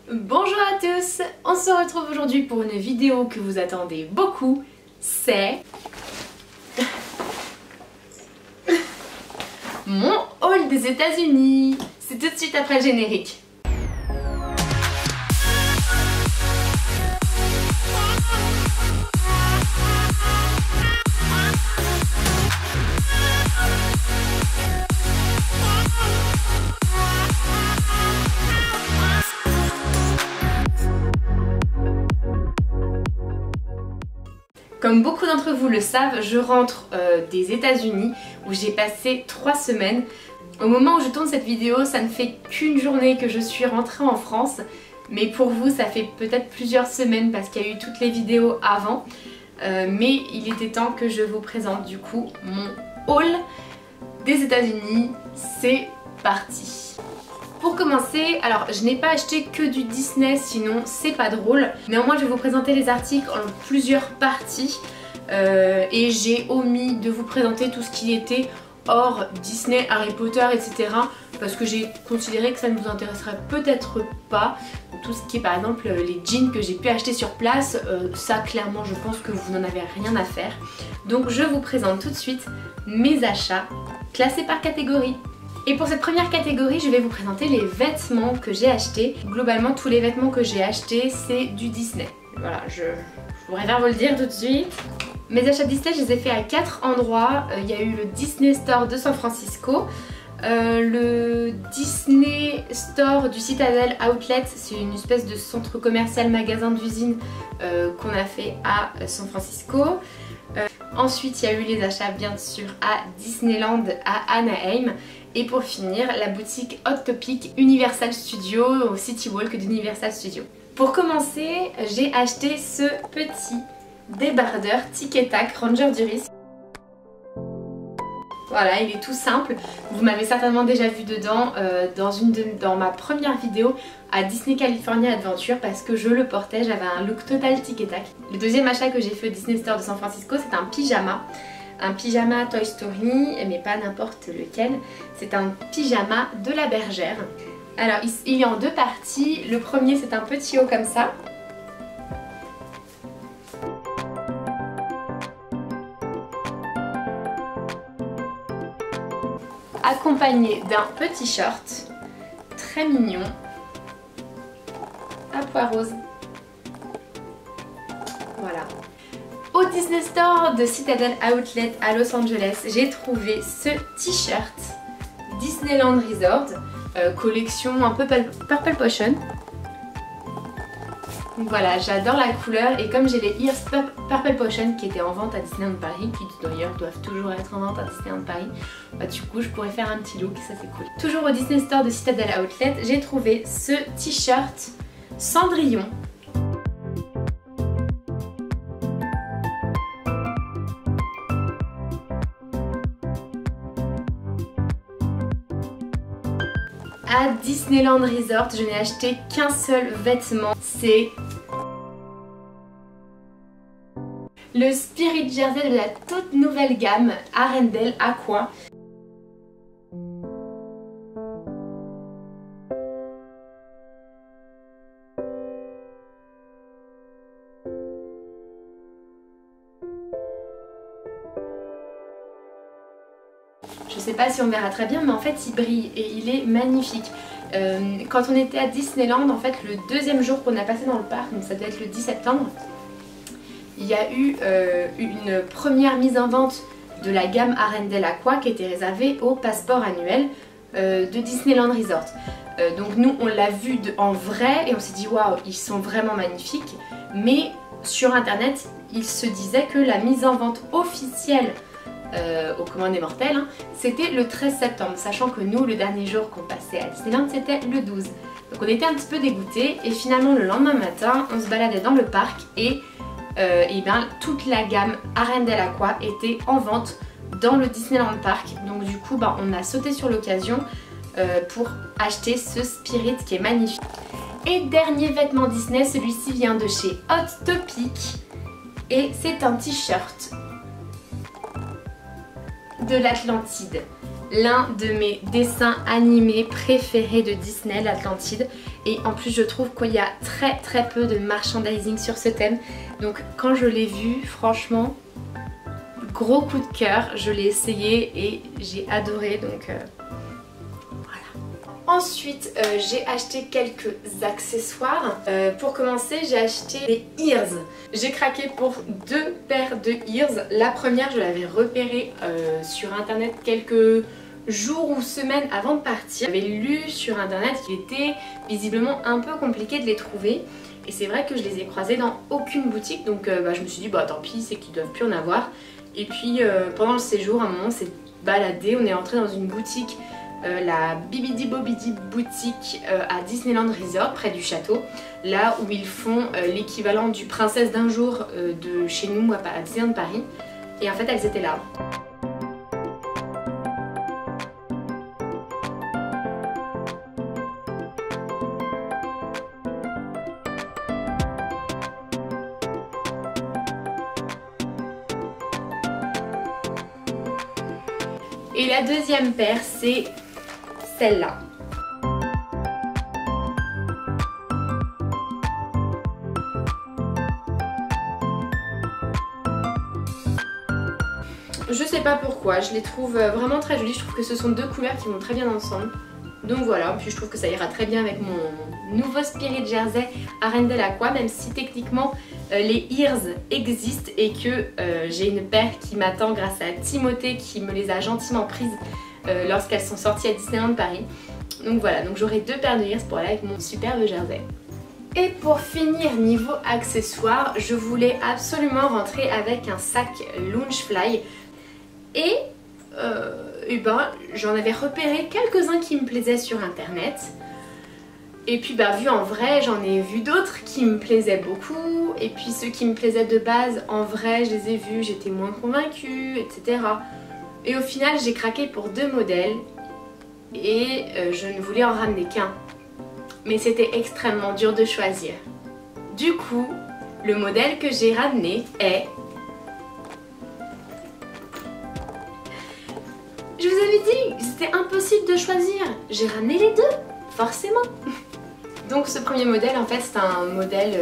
Bonjour à tous, on se retrouve aujourd'hui pour une vidéo que vous attendez beaucoup, c'est mon haul des États-Unis. C'est tout de suite après le générique. Comme beaucoup d'entre vous le savent, je rentre des États-Unis où j'ai passé 3 semaines. Au moment où je tourne cette vidéo, ça ne fait qu'une journée que je suis rentrée en France. Mais pour vous, ça fait peut-être plusieurs semaines parce qu'il y a eu toutes les vidéos avant. Mais il était temps que je vous présente du coup mon haul des États-Unis. C'est parti! Pour commencer, alors je n'ai pas acheté que du Disney, sinon c'est pas drôle. Néanmoins, je vais vous présenter les articles en plusieurs parties et j'ai omis de vous présenter tout ce qui était hors Disney, Harry Potter, etc. parce que j'ai considéré que ça ne vous intéresserait peut-être pas. Tout ce qui est par exemple les jeans que j'ai pu acheter sur place, ça clairement je pense que vous n'en avez rien à faire. Donc je vous présente tout de suite mes achats classés par catégorie. Et pour cette première catégorie, je vais vous présenter les vêtements que j'ai achetés. Globalement, tous les vêtements que j'ai achetés, c'est du Disney. Voilà, je préfère vous le dire tout de suite. Mes achats Disney, je les ai fait à 4 endroits. Il y a eu le Disney Store de San Francisco, le Disney Store du Citadel Outlet, c'est une espèce de centre commercial magasin d'usine qu'on a fait à San Francisco. Ensuite, il y a eu les achats bien sûr à Disneyland à Anaheim. Et pour finir, la boutique Hot Topic Universal Studio au City Walk d'Universal Studio. Pour commencer, j'ai acheté ce petit débardeur Tic et Tac Ranger du risque. Voilà, il est tout simple. Vous m'avez certainement déjà vu dedans dans ma première vidéo à Disney California Adventure parce que je le portais, j'avais un look total Tic et Tac. Le deuxième achat que j'ai fait au Disney Store de San Francisco, c'est un pyjama. Un pyjama Toy Story, mais pas n'importe lequel. C'est un pyjama de la bergère. Alors il est en deux parties. Le premier, c'est un petit haut comme ça. Accompagné d'un petit short très mignon à pois rose. Voilà. Au Disney Store de Citadel Outlet à Los Angeles, j'ai trouvé ce t-shirt Disneyland Resort, collection un peu Purple Potion. Donc voilà, j'adore la couleur et comme j'ai les Ears Purple Potion qui étaient en vente à Disneyland Paris, qui d'ailleurs doivent toujours être en vente à Disneyland Paris, bah du coup je pourrais faire un petit look, ça c'est cool. Toujours au Disney Store de Citadel Outlet, j'ai trouvé ce t-shirt Cendrillon. À Disneyland Resort, je n'ai acheté qu'un seul vêtement, c'est le Spirit Jersey de la toute nouvelle gamme Arendelle Aqua. Je sais pas si on verra très bien, mais en fait il brille et il est magnifique. Quand on était à Disneyland, en fait le deuxième jour qu'on a passé dans le parc, donc ça doit être le 10 septembre, il y a eu une première mise en vente de la gamme Arendelle Aqua qui était réservée au passeport annuel de Disneyland Resort. Donc nous on l'a vu en vrai et on s'est dit waouh, ils sont vraiment magnifiques, mais sur internet il se disait que la mise en vente officielle au commun des mortels, hein, c'était le 13 septembre, sachant que nous, le dernier jour qu'on passait à Disneyland, c'était le 12. Donc on était un petit peu dégoûtés et finalement le lendemain matin, on se baladait dans le parc et bien, toute la gamme Arendelle Aqua était en vente dans le Disneyland Park. Donc du coup, on a sauté sur l'occasion pour acheter ce Spirit qui est magnifique. Et dernier vêtement Disney, celui-ci vient de chez Hot Topic et c'est un t-shirt de l'Atlantide. l'un de mes dessins animés préférés de Disney, l'Atlantide. Et en plus je trouve qu'il y a très peu de merchandising sur ce thème. Donc quand je l'ai vu, franchement, gros coup de cœur, je l'ai essayé et j'ai adoré, donc voilà. Ensuite j'ai acheté quelques accessoires. Pour commencer, j'ai acheté des ears. J'ai craqué pour 2 paires de ears. La première, je l'avais repérée sur internet quelques jours ou semaines avant de partir. J'avais lu sur internet qu'il était visiblement un peu compliqué de les trouver. Et c'est vrai que je les ai croisés dans aucune boutique, donc je me suis dit bah tant pis, c'est qu'ils doivent plus en avoir. Et puis pendant le séjour, à un moment on s'est baladé, on est entré dans une boutique, la Bibidi Bobidi boutique à Disneyland Resort, près du château, là où ils font l'équivalent du Princesse d'un jour de chez nous à Disneyland Paris. Et en fait elles étaient là. Et la deuxième paire, c'est celle-là. Je sais pas pourquoi, je les trouve vraiment très jolies. Je trouve que ce sont 2 couleurs qui vont très bien ensemble. Donc voilà, puis je trouve que ça ira très bien avec mon nouveau Spirit Jersey Arendelle Aqua, même si techniquement les ears existent et que j'ai une paire qui m'attend grâce à Timothée qui me les a gentiment prises lorsqu'elles sont sorties à Disneyland Paris. Donc voilà, donc j'aurai 2 paires de ears pour aller avec mon superbe jersey. Et pour finir niveau accessoires, je voulais absolument rentrer avec un sac Loungefly. Et ben, j'en avais repéré quelques-uns qui me plaisaient sur internet. Et puis vu en vrai, j'en ai vu d'autres qui me plaisaient beaucoup. Et puis ceux qui me plaisaient de base, en vrai, je les ai vus, j'étais moins convaincue, etc. Et au final, j'ai craqué pour 2 modèles. Et je ne voulais en ramener qu'un. Mais c'était extrêmement dur de choisir. Du coup, le modèle que j'ai ramené est... Je vous avais dit, c'était impossible de choisir. J'ai ramené les 2, forcément. Donc ce premier modèle, en fait, c'est un modèle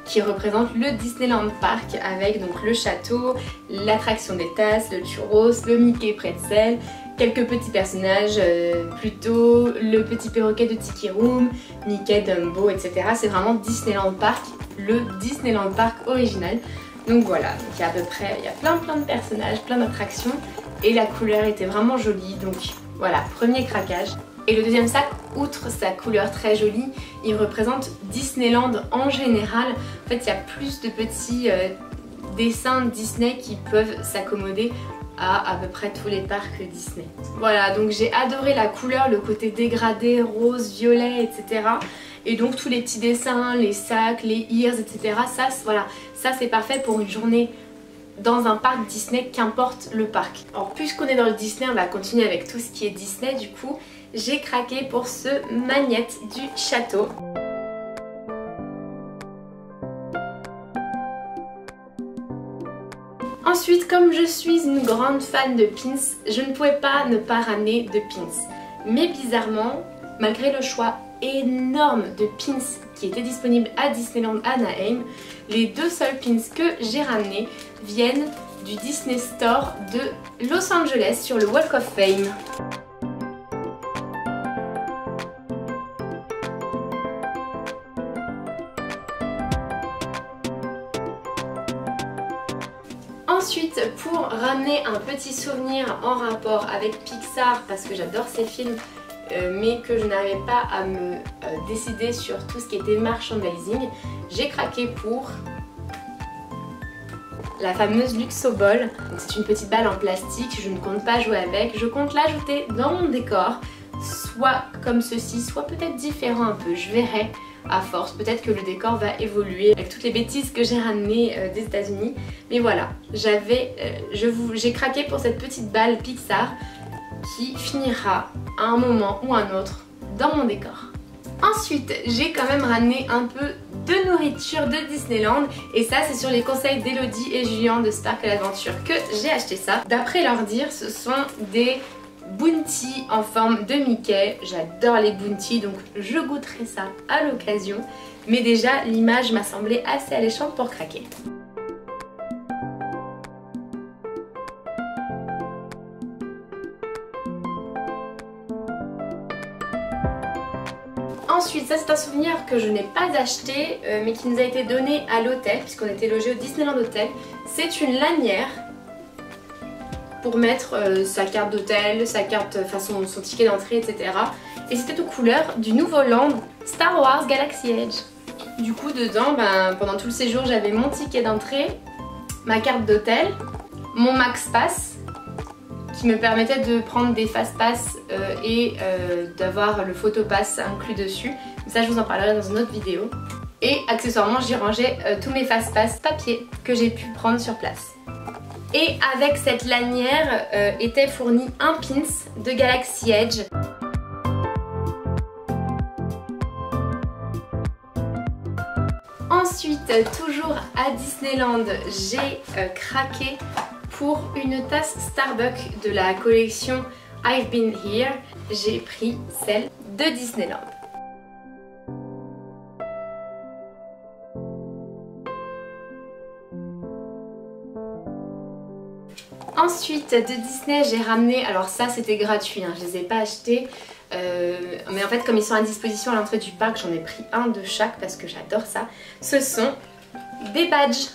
qui représente le Disneyland Park avec donc le château, l'attraction des tasses, le churros, le Mickey Pretzel, quelques petits personnages plutôt, le petit perroquet de Tiki Room, Mickey, Dumbo, etc. C'est vraiment Disneyland Park, le Disneyland Park original. Donc voilà, donc il y a à peu près, il y a plein de personnages, plein d'attractions et la couleur était vraiment jolie, donc voilà, premier craquage. Et le deuxième sac, outre sa couleur très jolie, il représente Disneyland en général. En fait, il y a plus de petits dessins Disney qui peuvent s'accommoder à peu près tous les parcs Disney. Voilà, donc j'ai adoré la couleur, le côté dégradé, rose, violet, etc. Et donc tous les petits dessins, les sacs, les ears, etc. Ça, voilà, ça c'est parfait pour une journée dans un parc Disney, qu'importe le parc. Alors puisqu'on est dans le Disney, on va continuer avec tout ce qui est Disney. Du coup, j'ai craqué pour ce magnète du château. Ensuite, comme je suis une grande fan de pins, je ne pouvais pas ne pas ramener de pins. Mais bizarrement, malgré le choix énorme de pins qui étaient disponibles à Disneyland Anaheim, les 2 seuls pins que j'ai ramenés viennent du Disney Store de Los Angeles sur le Walk of Fame. Ensuite, pour ramener un petit souvenir en rapport avec Pixar, parce que j'adore ces films, mais que je n'arrivais pas à me décider sur tout ce qui était merchandising, j'ai craqué pour la fameuse Luxo Ball. C'est une petite balle en plastique, je ne compte pas jouer avec, je compte l'ajouter dans mon décor, soit comme ceci, soit peut-être différent un peu, je verrai à force, peut-être que le décor va évoluer avec toutes les bêtises que j'ai ramenées des États-Unis. Mais voilà, j'ai craqué pour cette petite balle Pixar qui finira à un moment ou un autre dans mon décor. Ensuite, j'ai quand même ramené un peu de nourriture de Disneyland et ça c'est sur les conseils d'Elodie et Julien de Sparkle Adventure que j'ai acheté ça. D'après leur dire, ce sont des bounty en forme de Mickey. J'adore les bounty, donc je goûterai ça à l'occasion. Mais déjà, l'image m'a semblé assez alléchante pour craquer. Ensuite, ça c'est un souvenir que je n'ai pas acheté mais qui nous a été donné à l'hôtel puisqu'on était logé au Disneyland Hotel. C'est une lanière pour mettre sa carte d'hôtel, sa carte, enfin son ticket d'entrée, etc. Et c'était aux couleurs du nouveau land Star Wars Galaxy Edge. Du coup dedans, pendant tout le séjour j'avais mon ticket d'entrée, ma carte d'hôtel, mon Max Pass qui me permettait de prendre des Fast Pass et d'avoir le Photo Pass inclus dessus. Mais ça je vous en parlerai dans une autre vidéo. Et accessoirement j'y rangeais tous mes Fast Pass papier que j'ai pu prendre sur place. Et avec cette lanière était fourni un pins de Galaxy Edge. Ensuite, toujours à Disneyland, j'ai craqué pour une tasse Starbucks de la collection I've Been Here. J'ai pris celle de Disneyland. Ensuite de Disney j'ai ramené, alors ça c'était gratuit, hein, je les ai pas achetés, mais en fait comme ils sont à disposition à l'entrée du parc j'en ai pris un de chaque parce que j'adore ça. Ce sont des badges.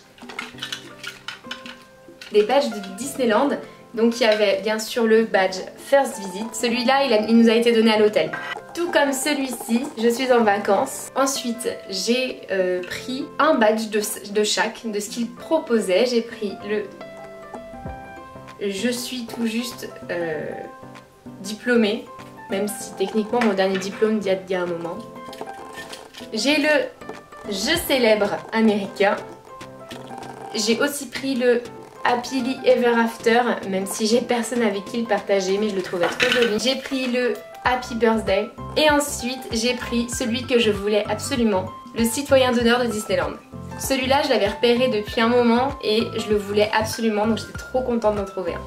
Des badges de Disneyland. Donc il y avait bien sûr le badge First Visit, celui-là il nous a été donné à l'hôtel. Tout comme celui-ci, je suis en vacances. Ensuite j'ai pris un badge de chaque, de ce qu'ils proposaient. J'ai pris le je suis tout juste diplômée, même si techniquement mon dernier diplôme date d'il y a un moment. J'ai le je célèbre américain. J'ai aussi pris le Happily Ever After, même si j'ai personne avec qui le partager, mais je le trouvais trop joli. J'ai pris le Happy Birthday. Et ensuite j'ai pris celui que je voulais absolument, le citoyen d'honneur de Disneyland. Celui-là je l'avais repéré depuis un moment et je le voulais absolument, donc j'étais trop contente d'en trouver un.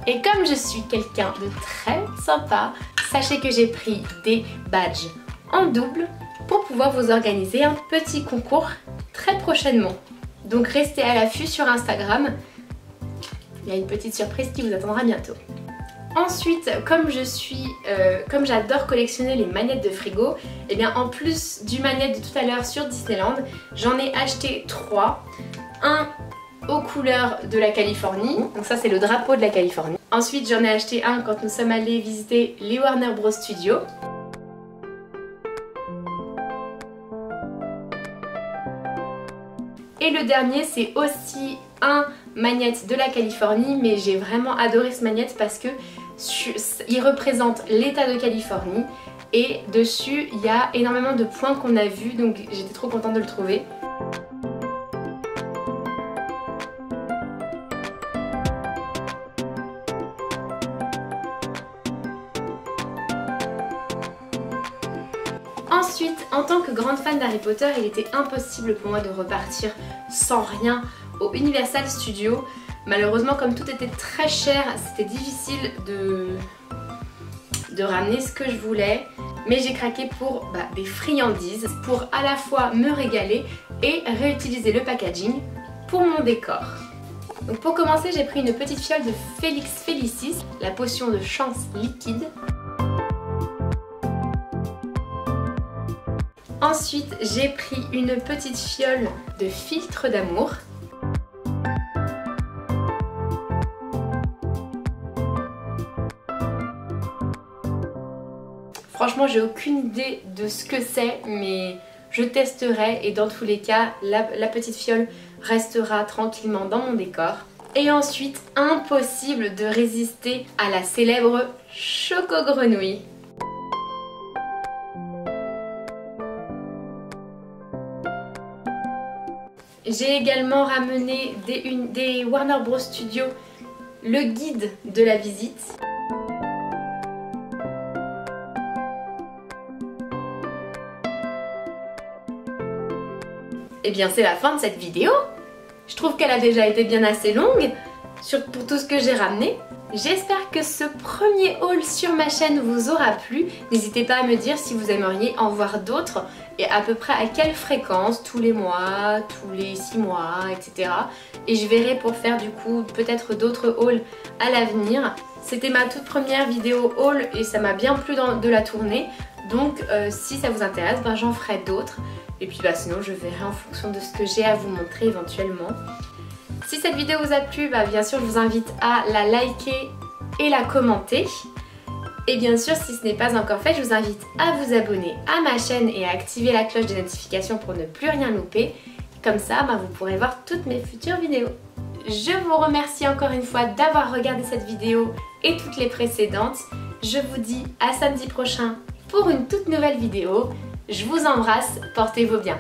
Et comme je suis quelqu'un de très sympa, sachez que j'ai pris des badges en double pour pouvoir vous organiser un petit concours très prochainement. Donc restez à l'affût sur Instagram, il y a une petite surprise qui vous attendra bientôt. Ensuite, comme j'adore collectionner les magnettes de frigo, et bien en plus du magnette de tout à l'heure sur Disneyland, j'en ai acheté 3. Un aux couleurs de la Californie, donc ça c'est le drapeau de la Californie. Ensuite j'en ai acheté un quand nous sommes allés visiter les Warner Bros Studios. Et le dernier c'est aussi un magnette de la Californie, mais j'ai vraiment adoré ce magnette parce que il représente l'état de Californie et dessus il y a énormément de points qu'on a vus, donc j'étais trop contente de le trouver. Ensuite, en tant que grande fan d'Harry Potter, il était impossible pour moi de repartir sans rien au Universal Studios. Malheureusement, comme tout était très cher, c'était difficile de ramener ce que je voulais. Mais j'ai craqué pour des friandises pour à la fois me régaler et réutiliser le packaging pour mon décor. Donc pour commencer, j'ai pris une petite fiole de Felix Felicis, la potion de chance liquide. Ensuite, j'ai pris une petite fiole de filtre d'amour. Franchement, j'ai aucune idée de ce que c'est, mais je testerai et dans tous les cas, la petite fiole restera tranquillement dans mon décor. Et ensuite, impossible de résister à la célèbre Choco-Grenouille. J'ai également ramené des Warner Bros Studios, le guide de la visite. Et bien c'est la fin de cette vidéo. Je trouve qu'elle a déjà été bien assez longue pour tout ce que j'ai ramené. J'espère que ce premier haul sur ma chaîne vous aura plu. N'hésitez pas à me dire si vous aimeriez en voir d'autres et à peu près à quelle fréquence, tous les mois, tous les 6 mois, etc. Et je verrai pour faire du coup peut-être d'autres hauls à l'avenir. C'était ma toute première vidéo haul et ça m'a bien plu de la tourner. Donc si ça vous intéresse, ben, j'en ferai d'autres. Et puis sinon je verrai en fonction de ce que j'ai à vous montrer éventuellement. Si cette vidéo vous a plu, bien sûr je vous invite à la liker et la commenter. Et bien sûr si ce n'est pas encore fait, je vous invite à vous abonner à ma chaîne et à activer la cloche des notifications pour ne plus rien louper. Comme ça vous pourrez voir toutes mes futures vidéos. Je vous remercie encore une fois d'avoir regardé cette vidéo et toutes les précédentes. Je vous dis à samedi prochain pour une toute nouvelle vidéo. Je vous embrasse, portez-vous bien.